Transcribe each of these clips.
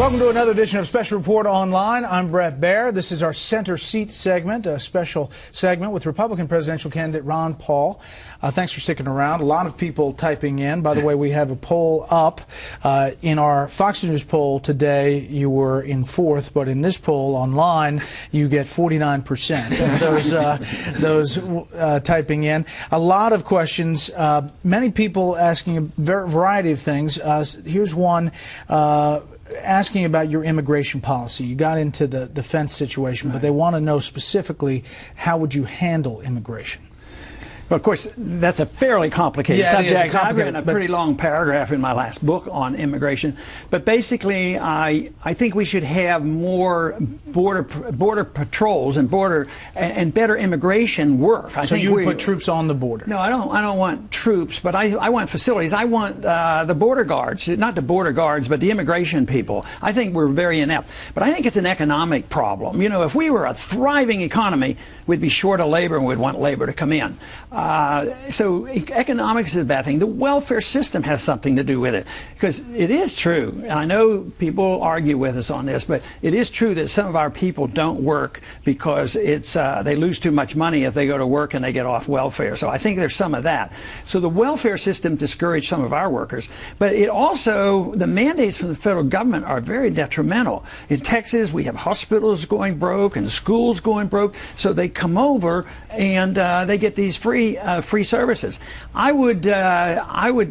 Welcome to another edition of Special Report Online. I'm Brett Baer. This is our Center Seat segment, a special segment with Republican presidential candidate Ron Paul. Thanks for sticking around. A lot of people typing in. By the way, we have a poll up. In our Fox News poll today, you were in fourth, but in this poll online, you get 49% of those typing in. A lot of questions, many people asking a variety of things. Here's one. Asking about your immigration policy. You got into the fence situation, but they want to know specifically, how would you handle immigration? Well, of course, that's a fairly complicated subject. I've written a pretty long paragraph in my last book on immigration. But basically, I think we should have more border patrols and better immigration work. So you would put troops on the border? No, I don't want troops, but I want facilities. I want the border guards, not the border guards, but the immigration people. I think we're very inept. But I think it's an economic problem. You know, if we were a thriving economy, we'd be short of labor and we'd want labor to come in. So economics is a bad thing. The welfare system has something to do with it, because it is true. I know people argue with us on this, but it is true that some of our people don't work because they lose too much money if they go to work and they get off welfare. So I think there's some of that. So the welfare system discouraged some of our workers, but it also, the mandates from the federal government are very detrimental. In Texas, we have hospitals going broke and schools going broke, so they come over and they get these free services. I would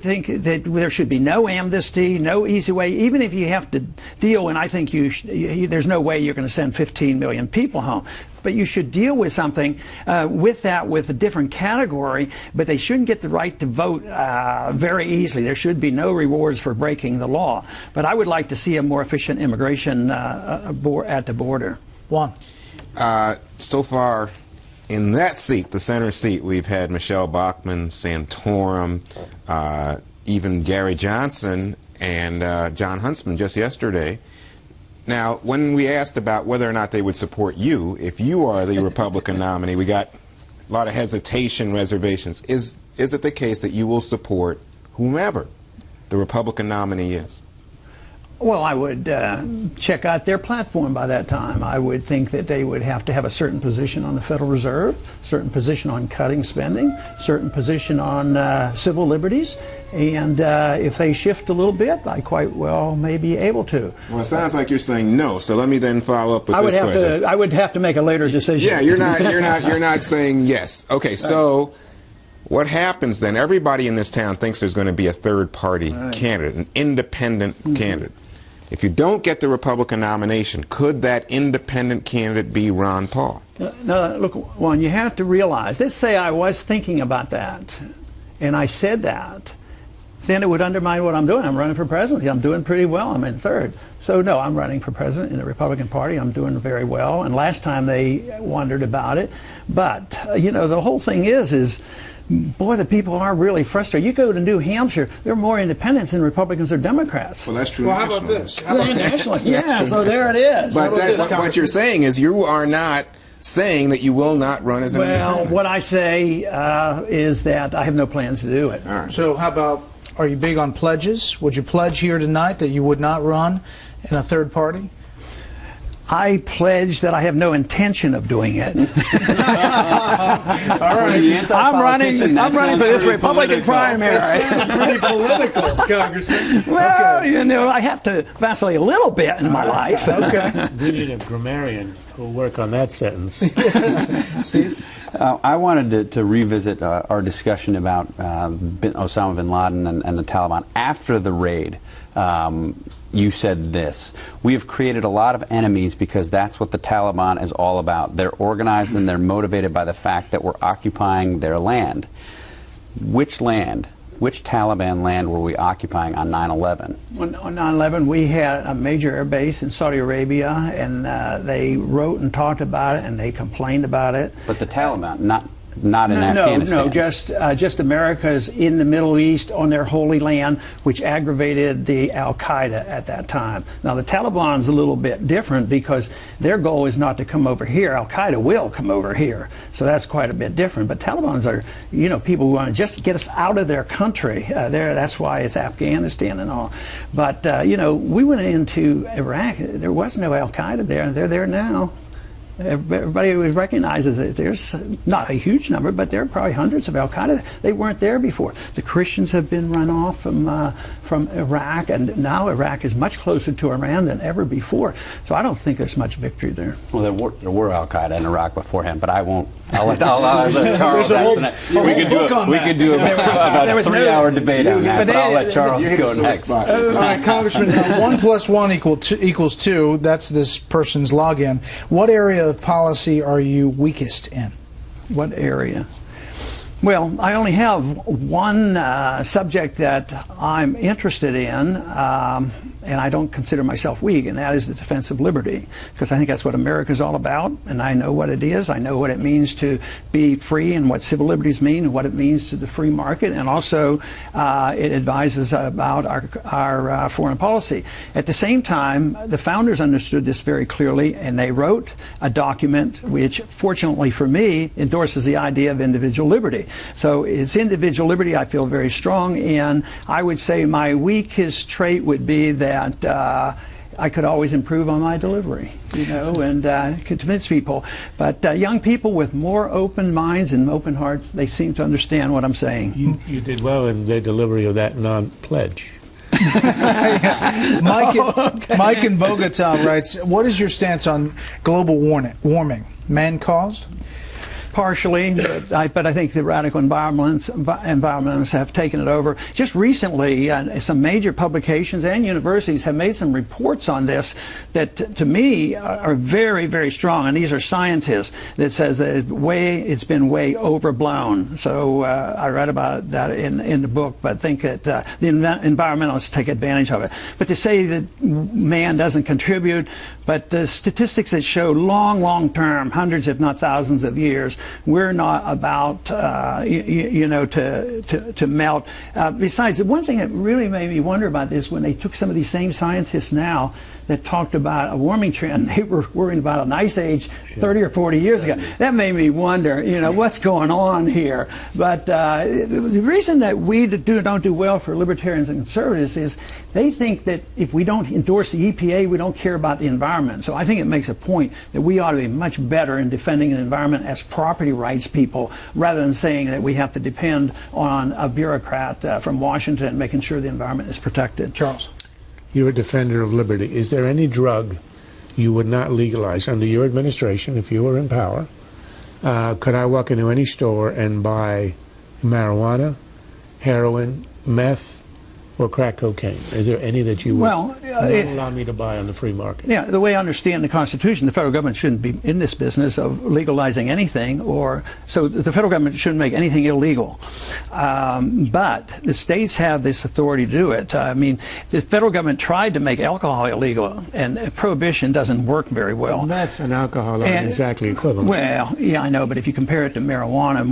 think that there should be no amnesty, no easy way, even if you have to deal, and I think there's no way you're going to send 15 million people home. But you should deal with something with a different category, but they shouldn't get the right to vote very easily. There should be no rewards for breaking the law. But I would like to see a more efficient immigration at the border. Juan. So far, in that seat, the center seat, we've had Michelle Bachmann, Santorum, even Gary Johnson and John Huntsman just yesterday. Now, when we asked about whether or not they would support you, if you are the Republican nominee, we got a lot of hesitation, reservations. Is it the case that you will support whomever the Republican nominee is? Well, I would check out their platform by that time. I would think that they would have to have a certain position on the Federal Reserve, certain position on cutting spending, certain position on civil liberties, and if they shift a little bit, I quite well may be able to. Well, it sounds like you're saying no. So let me then follow up with this question. I would have to make a later decision. Yeah, you're not saying yes. Okay, so what happens then? Everybody in this town thinks there's going to be a third-party candidate, an independent candidate. If you don't get the Republican nomination, could that independent candidate be Ron Paul? No, look, Juan, you have to realize, let's say I was thinking about that, and I said that, then it would undermine what I'm doing. I'm running for presidency. I'm doing pretty well. I'm in third. So, no, I'm running for president in the Republican Party. I'm doing very well. And last time they wondered about it. But, you know, the whole thing is boy, the people are really frustrated. You go to New Hampshire, there are more independents than Republicans or Democrats. Well, that's true. Well, how about this? How about nationally? Yeah, so there it is. But what you're saying is you are not saying that you will not run as an independent. Well, what I say is that I have no plans to do it. All right. So how about, are you big on pledges? Would you pledge here tonight that you would not run in a third party? I pledge that I have no intention of doing it. All right. I'm running for this Republican primary. That sounds pretty political, Congressman. Well, you know, I have to vacillate a little bit in my life. Okay. We need a grammarian who'll work on that sentence. Steve? I wanted to revisit our discussion about Osama bin Laden and the Taliban. After the raid, you said this: we have created a lot of enemies because that's what the Taliban is all about. They're organized and they're motivated by the fact that we're occupying their land. Which land? Which Taliban land were we occupying on 9/11? On 9/11, we had a major air base in Saudi Arabia, and they wrote and talked about it, and they complained about it. But the Taliban, not not in Afghanistan. No, just Americas in the Middle East on their Holy Land, which aggravated the Al-Qaeda at that time. Now, the Taliban's a little bit different because their goal is not to come over here. Al-Qaeda will come over here, so that's quite a bit different. But Talibans are, people who want to just get us out of their country. That's why it's Afghanistan and all. But, we went into Iraq. There was no Al-Qaeda there. They're there now. Everybody recognizes that there's not a huge number, but there are probably hundreds of Al-Qaeda. They weren't there before. The Christians have been run off from Iraq, and now Iraq is much closer to Iran than ever before. So I don't think there's much victory there. Well, there were Al-Qaeda in Iraq beforehand, but I won't. I'll let Charles answer that. We could do about a 3-hour debate on that, but I'll let Charles go next. All right, Congressman, 1 + 1 equals 2. That's this person's login. What area of policy are you weakest in? What area? Well, I only have one subject that I'm interested in, and I don't consider myself weak, and that is the defense of liberty, because I think that's what America's all about, and I know what it is. I know what it means to be free and what civil liberties mean and what it means to the free market, and also it advises about our foreign policy. At the same time, the founders understood this very clearly, and they wrote a document which, fortunately for me, endorses the idea of individual liberty. So it's individual liberty I feel very strong in. I would say my weakest trait would be that I could always improve on my delivery, and convince people. But young people with more open minds and open hearts, they seem to understand what I'm saying. You did well in the delivery of that non-pledge. Mike in Bogota writes, what is your stance on global warming? Man-caused? Partially, but I think the radical environmentalists have taken it over. Just recently, some major publications and universities have made some reports on this that, to me, are very, very strong. And these are scientists that says that it's been way overblown. So I read about that in the book, but think that the environmentalists take advantage of it. But to say that man doesn't contribute, but the statistics that show long term, hundreds if not thousands of years, we're not about to melt. Besides, one thing that really made me wonder about this, when they took some of these same scientists now that talked about a warming trend, they were worrying about an ice age 30 or 40 years ago. That made me wonder, what's going on here. But the reason that we don't do well for libertarians and conservatives is they think that if we don't endorse the EPA, we don't care about the environment. So I think it makes a point that we ought to be much better in defending the environment as property rights people, rather than saying that we have to depend on a bureaucrat from Washington making sure the environment is protected. Charles. You're a defender of liberty. Is there any drug you would not legalize under your administration if you were in power? Could I walk into any store and buy marijuana, heroin, meth, or crack cocaine? Is there any that you would not allow me to buy on the free market? Yeah, the way I understand the Constitution, the federal government shouldn't be in this business of legalizing anything, so the federal government shouldn't make anything illegal. But the states have this authority to do it. I mean, the federal government tried to make alcohol illegal, and prohibition doesn't work very well. Meth and alcohol aren't exactly equivalent. Well, yeah, I know, but if you compare it to marijuana,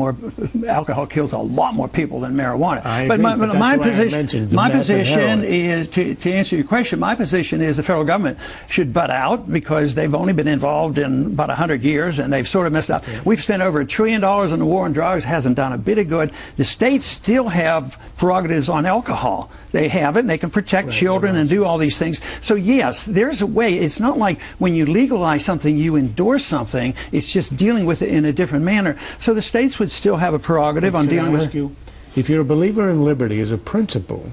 alcohol kills a lot more people than marijuana. I agree, but my position is, to answer your question, my position is the federal government should butt out, because they've only been involved in about 100 years and they've sort of messed up. Yeah. We've spent over $1 trillion on the war on drugs, hasn't done a bit of good. The states still have prerogatives on alcohol. They have it, and they can protect children and do all these things. So yes, there's a way. It's not like when you legalize something, you endorse something. It's just dealing with it in a different manner. So the states would still have a prerogative on dealing with it. If you're a believer in liberty as a principle,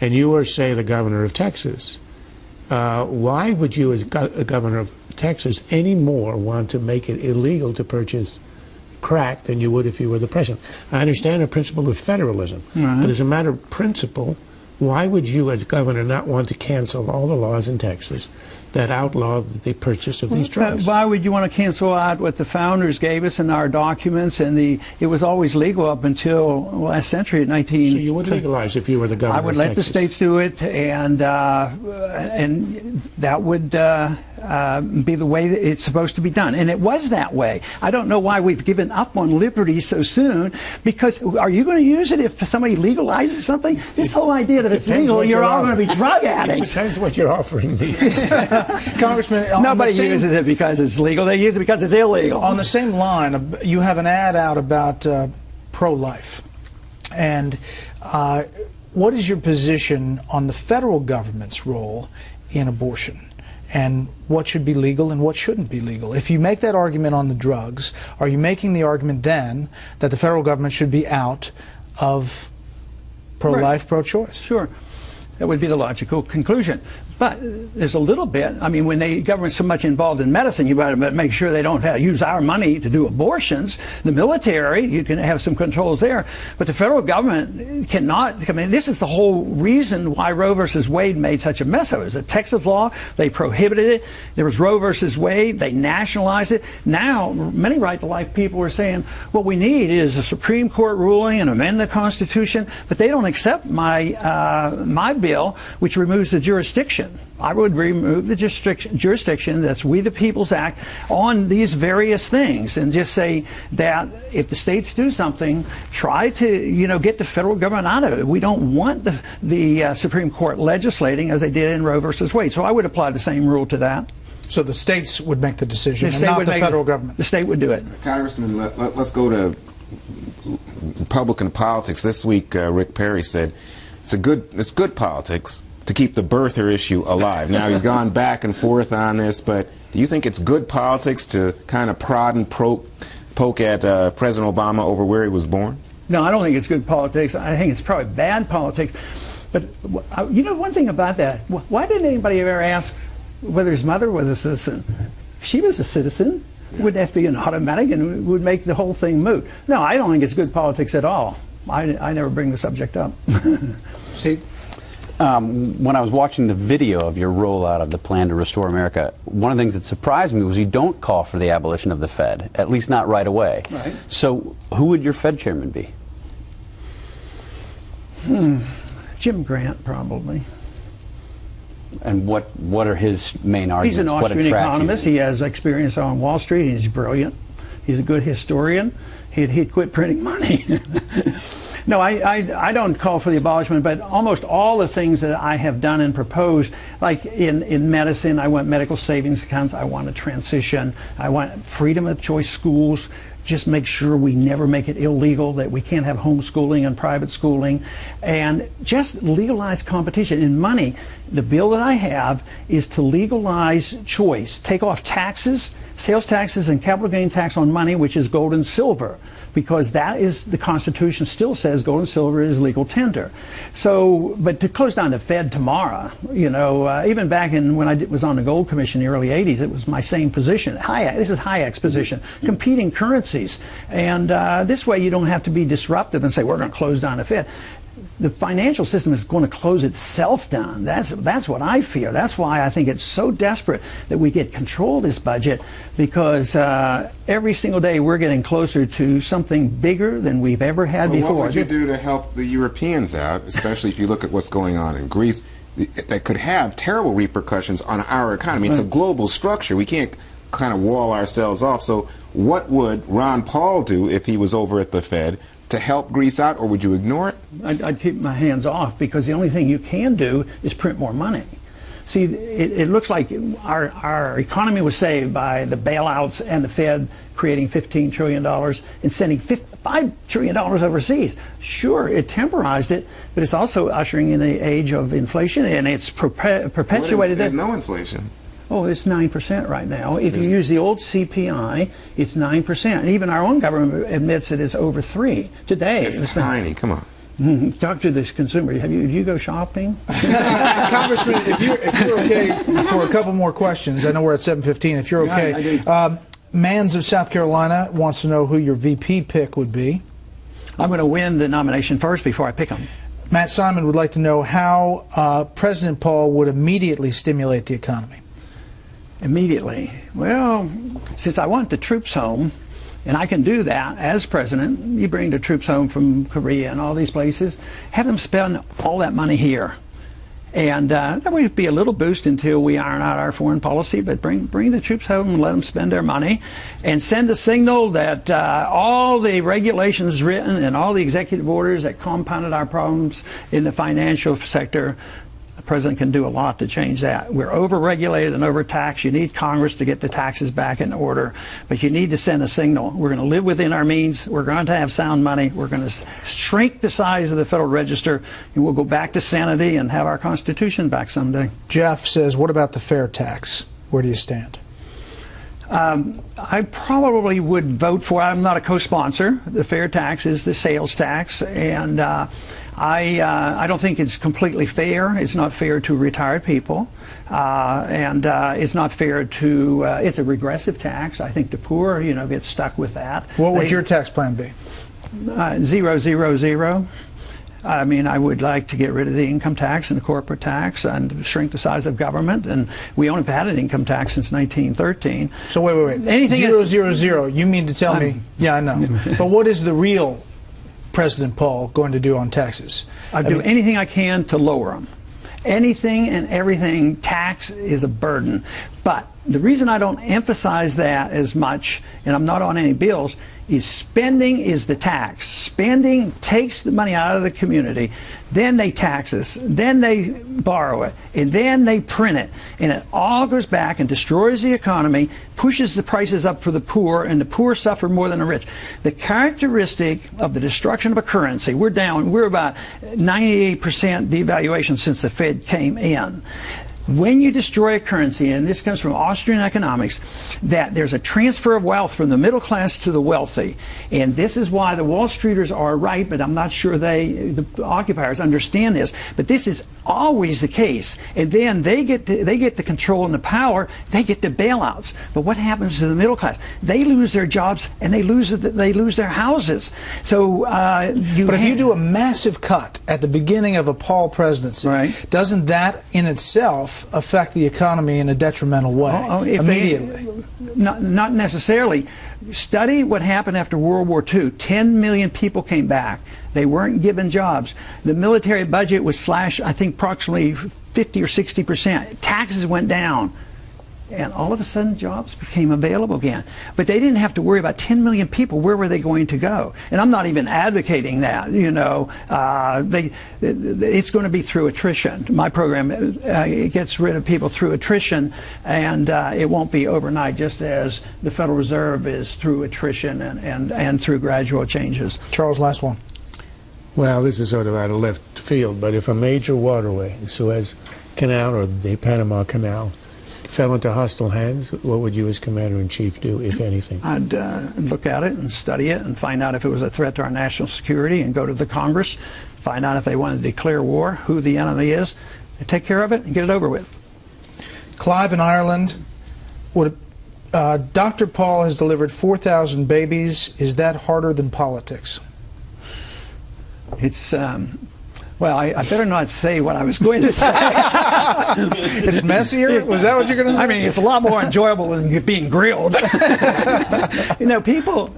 and you are, say, the governor of Texas, why would you, as governor of Texas, any more want to make it illegal to purchase crack than you would if you were the president? I understand the principle of federalism, but as a matter of principle, why would you, as governor, not want to cancel all the laws in Texas that outlaw the purchase of these drugs? Why would you want to cancel out what the founders gave us in our documents? And it was always legal up until last century, 19. So you would legalize if you were the governor? I would let the states do it, and that would be the way that it's supposed to be done. And it was that way. I don't know why we've given up on liberty so soon, because are you going to use it if somebody legalizes something? This whole idea that it's legal, you're all going to be drug addicts. Depends what you're offering me. Congressman, nobody uses it because it's legal. They use it because it's illegal. On the same line, you have an ad out about pro-life. And what is your position on the federal government's role in abortion? And what should be legal and what shouldn't be legal? If you make that argument on the drugs, are you making the argument then that the federal government should be out of pro-life, pro-choice? Sure. That would be the logical conclusion. But there's a little bit, I mean, when the government's so much involved in medicine, you better make sure they don't use our money to do abortions. The military, you can have some controls there. But the federal government cannot, I mean, this is the whole reason why Roe versus Wade made such a mess of it. It was a Texas law. They prohibited it. There was Roe versus Wade. They nationalized it. Now, many right-to-life people are saying, what we need is a Supreme Court ruling and amend the Constitution. But they don't accept my bill, which removes the jurisdiction. I would remove the jurisdiction, that's We the People's Act, on these various things, and just say that if the states do something, try to, get the federal government out of it. We don't want the Supreme Court legislating as they did in Roe versus Wade. So I would apply the same rule to that. So the states would make the decision, and not the federal government. The state would do it. Congressman, let's go to Republican politics. This week, Rick Perry said it's good politics to keep the birther issue alive. Now, he's gone back and forth on this, but do you think it's good politics to kind of prod and poke at President Obama over where he was born? No, I don't think it's good politics. I think it's probably bad politics. But one thing about that, why didn't anybody ever ask whether his mother was a citizen? If she was a citizen, wouldn't have to be an automatic and would make the whole thing moot. No, I don't think it's good politics at all. I never bring the subject up. Steve? When I was watching the video of your rollout of the plan to restore America, one of the things that surprised me was you don't call for the abolition of the Fed, at least not right away. Right. So who would your Fed chairman be? Jim Grant, probably. And what are his main arguments? He's an Austrian economist. He has experience on Wall Street. He's brilliant. He's a good historian. He'd quit printing money. No, I don't call for the abolishment, but almost all the things that I have done and proposed, like in medicine, I want medical savings accounts, I want a transition, I want freedom of choice schools, just make sure we never make it illegal, that we can't have homeschooling and private schooling, and just legalize competition. In money, the bill that I have is to legalize choice, take off taxes, sales taxes and capital gain tax on money, which is gold and silver, because that is, the Constitution still says gold and silver is legal tender. So, but to close down the Fed tomorrow, even back when I was on the Gold Commission in the early 80s, it was my same position. This is Hayek's position, competing currencies. And this way you don't have to be disruptive and say, we're going to close down the Fed. The financial system is going to close itself down. That's what I fear. That's why I think it's so desperate that we get control of this budget, because every single day we're getting closer to something bigger than we've ever had before. What would you do to help the Europeans out, especially if you look at what's going on in Greece, that could have terrible repercussions on our economy? It's a global structure. We can't kind of wall ourselves off. So what would Ron Paul do if he was over at the Fed to help Greece out, or would you ignore it? I'd keep my hands off, because the only thing you can do is print more money. See, it looks like our economy was saved by the bailouts and the Fed creating $15 trillion and sending $5 trillion overseas. Sure, it temporized it, but it's also ushering in the age of inflation, and it's perpetuated. There's no inflation. Oh, it's 9% right now. If you use the old CPI, it's 9%. And even our own government admits it is over 3 today. It's tiny. Come on. Talk to this consumer. Do you go shopping? Congressman, if you're okay for a couple more questions, I know we're at 7:15. If you're okay, I do. Mans of South Carolina wants to know who your VP pick would be. I'm going to win the nomination first before I pick him. Matt Simon would like to know how President Paul would immediately stimulate the economy. Immediately. Well, since I want the troops home, and I can do that as president, you bring the troops home from Korea and all these places, have them spend all that money here. And that would be a little boost until we iron out our foreign policy, but bring the troops home and let them spend their money, and send a signal that all the regulations written and all the executive orders that compounded our problems in the financial sector, the president can do a lot to change that. We're over-regulated and overtaxed. You need Congress to get the taxes back in order, but you need to send a signal. We're going to live within our means. We're going to have sound money. We're going to shrink the size of the Federal Register, and we'll go back to sanity and have our Constitution back someday. Jeff says, what about the fair tax? Where do you stand? I probably would vote for it. I'm not a co-sponsor. The fair tax is the sales tax, and I don't think it's completely fair. It's not fair to retired people, and it's not fair to. It's a regressive tax. I think the poor, get stuck with that. What would your tax plan be? 0, 0, 0. I mean, I would like to get rid of the income tax and the corporate tax and shrink the size of government. And we only have had an income tax since 1913. So wait. Anything 0, 0, 0. You mean to tell me? Yeah, I know. But what is the real President Paul going to do on taxes? I'd do anything I can to lower them. Anything and everything. Tax is a burden. But the reason I don't emphasize that as much, and I'm not on any bills, is spending is the tax. Spending takes the money out of the community, then they tax us, then they borrow it, and then they print it. And it all goes back and destroys the economy, pushes the prices up for the poor, and the poor suffer more than the rich. The characteristic of the destruction of a currency, we're about 98% devaluation since the Fed came in. When you destroy a currency, and this comes from Austrian economics, that there's a transfer of wealth from the middle class to the wealthy. And this is why the Wall Streeters are right, but I'm not sure the occupiers understand this. But this is always the case. And then they get the control and the power, they get the bailouts. But what happens to the middle class? They lose their jobs and they lose their houses. So But if you do a massive cut at the beginning of a Paul presidency, right, doesn't that in itself affect the economy in a detrimental way immediately? Not necessarily. Study what happened after World War II. 10 million people came back. They weren't given jobs. The military budget was slashed, I think, approximately 50 or 60%. Taxes went down. And all of a sudden, jobs became available again. But they didn't have to worry about 10 million people. Where were they going to go? And I'm not even advocating that. It's going to be through attrition. My program it gets rid of people through attrition, and it won't be overnight, just as the Federal Reserve is through attrition and through gradual changes. Charles, last one. Well, this is sort of out of left field, but if a major waterway, the Suez Canal or the Panama Canal, fell into hostile hands, what would you as Commander-in-Chief do, if anything? I'd look at it and study it and find out if it was a threat to our national security, and go to the Congress, find out if they want to declare war, who the enemy is, and take care of it and get it over with. Clive in Ireland, Dr. Paul has delivered 4,000 babies. Is that harder than politics? It's well, I better not say what I was going to say. It's messier? Was that what you're going to say? I mean, it's a lot more enjoyable than being grilled.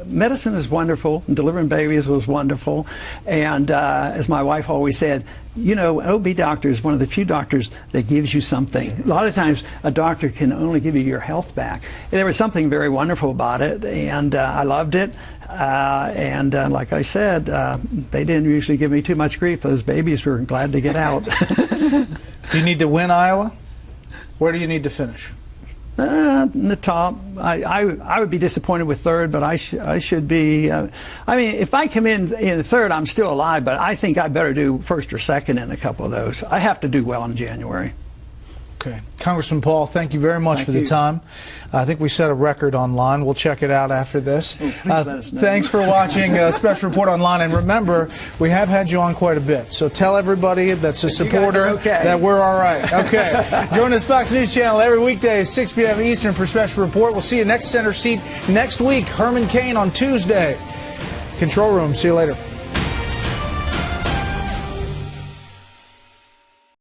Medicine is wonderful, and delivering babies was wonderful. And as my wife always said, an OB doctor is one of the few doctors that gives you something. A lot of times, a doctor can only give you your health back. And there was something very wonderful about it, and I loved it. Like I said, they didn't usually give me too much grief. Those babies were glad to get out. Do you need to win Iowa? Where do you need to finish? In the top. I would be disappointed with third, but I should be. If I come in third, I'm still alive, but I think I better do first or second in a couple of those. I have to do well in January. Okay. Congressman Paul, thank you very much for the time. I think we set a record online. We'll check it out after this. Please let us know. Thanks for watching Special Report Online. And remember, we have had you on quite a bit. So tell everybody that's a supporter that we're all right. Okay. Join us Fox News Channel every weekday, 6 p.m. Eastern for Special Report. We'll see you next center seat next week. Herman Cain on Tuesday. Control Room. See you later.